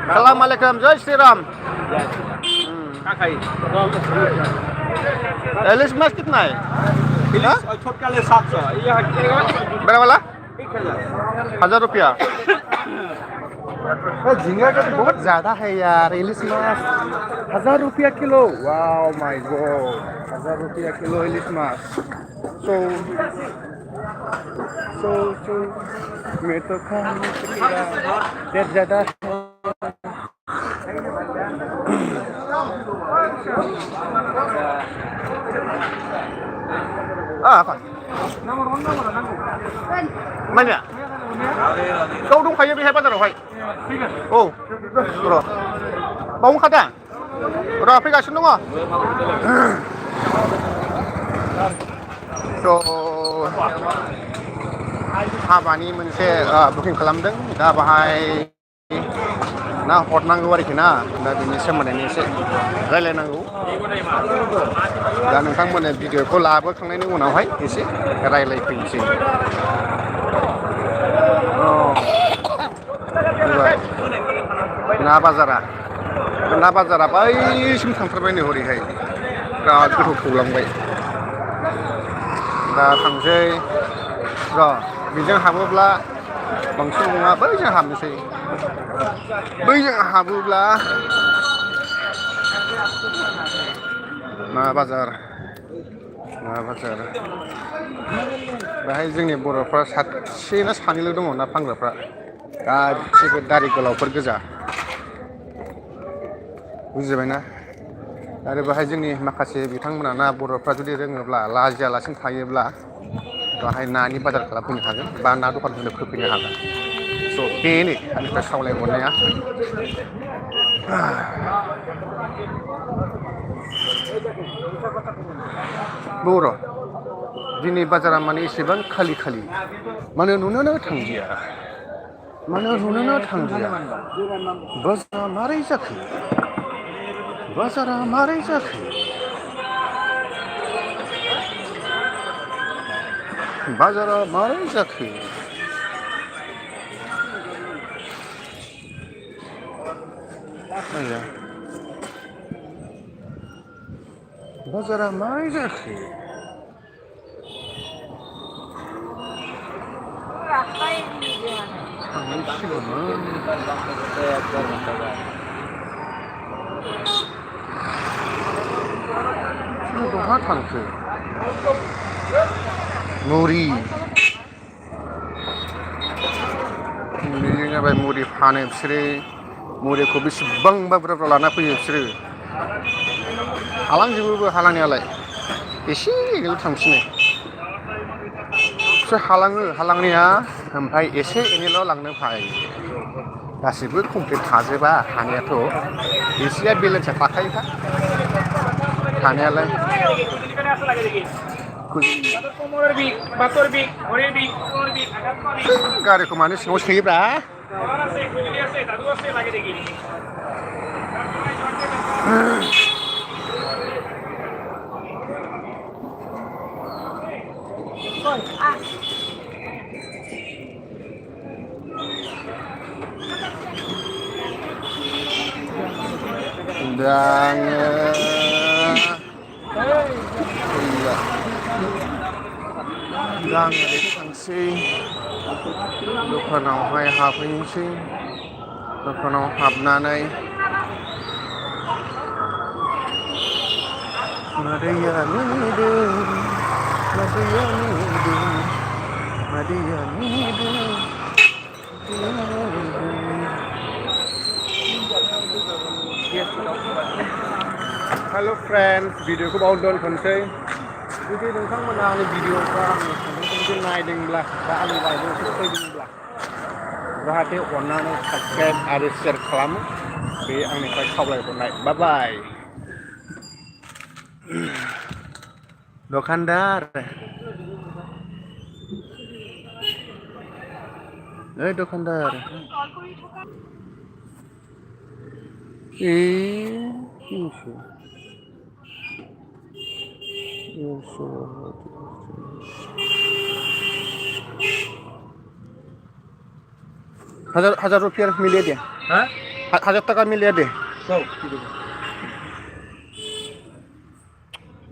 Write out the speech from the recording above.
Assalamualaikum, Jai Sri Ram. Ilis mas कितना है? इलिश और छोटका ले 700 ये बड़ा वाला? 1000 ₹1000। झींगा का तो बहुत ज्यादा है यार इलिश माछ ₹1000 किलो वाओ माय गॉड ₹1000 किलो इलिश माछ so मैं तो खाने से ज्यादा apa? Mana? Kau dongखायो बेहाय बाजारावहाय? औ र' बाव ओंखारदों? र' फैगासिनो दङ। हाबानि मोनसे बुकिं खालामदों दा बाहाय ना हरनांगौ आरोखि ना दा बिनि सोमोन्दैनो एसे रायलायनांगौ दा नोंथांमोननो भिडिअखौ लाबोखांनायनि उनावहाय एसे रायलायफैनोसै ना बाजारा बैसिम थांथारबाय नै हरैहाय बिराद गोथौ थौलांबाय दा थांसै र' बेजों हाबोब्ला बांसिन नङा बैजों हाबनोसै बैजों हाबोब्ला ना बाजार बेहाय जोंनि बर'फ्रा सासे ना सानैल' दङ ना फानग्राफ्रा गासिबो दारि गोलावफोर गोजा बुजिबायना आरो बेहाय जोंनि माखासे बिथांमोना ना बर'फ्रा जुदि रोङोब्ला लाजियालासिनो थायोब्ला बेहाय नानि बाजार खालामफैनो हागोन बा ना दखानफोरनो होफैनो हागोन स' बेनो आंनिफ्राय खावलायहरनाया बर' दिनै बाजारा माने एसेबां खालि मानो नुनोनो थांलिया बाजारा मारै जाखो बाजारा मारै जाखो बहा थांखो मुरि जाबाय मुरि फानो बिसोरो मुरिखौ बेसेबांबा बुरजा लाना फैयो बिसोरो हालांजोबोबो हालांनायालाय एसे एनैल' थांफिनो बिसोर हालांनाया ओमफ्राय एसे एनैल' लांनो हायो गासिबो कमप्लिट हाजोबा हानायाथ' एसेया बेलेन्सा थाखायोखा थानायालाय गारिखौ मानो सिङाव सोयोब्रा दा आङो थांसै दखानावहाय हाबहैनोसै दखानाव हाबनानै मादैया हेलो फ्रेंड्स भिडिअखौ बाव दोनथ'नोसै जुदि नोंथांमोना आंनि भिडिअफ्रा आंनि चेनेलखौ नायदोंब्ला बा आंनि बायजोंसो फैदोंब्ला जाहाथे अननानै साबस्क्राइब आरो शेयार खालामो बे आंनिफ्राय खावलायहरनाय बाय दखानदार ओइ दखानदार ₹1000 मिले दे হাজার টাকা মিলিয়ে দে Đâu, কি দেবো?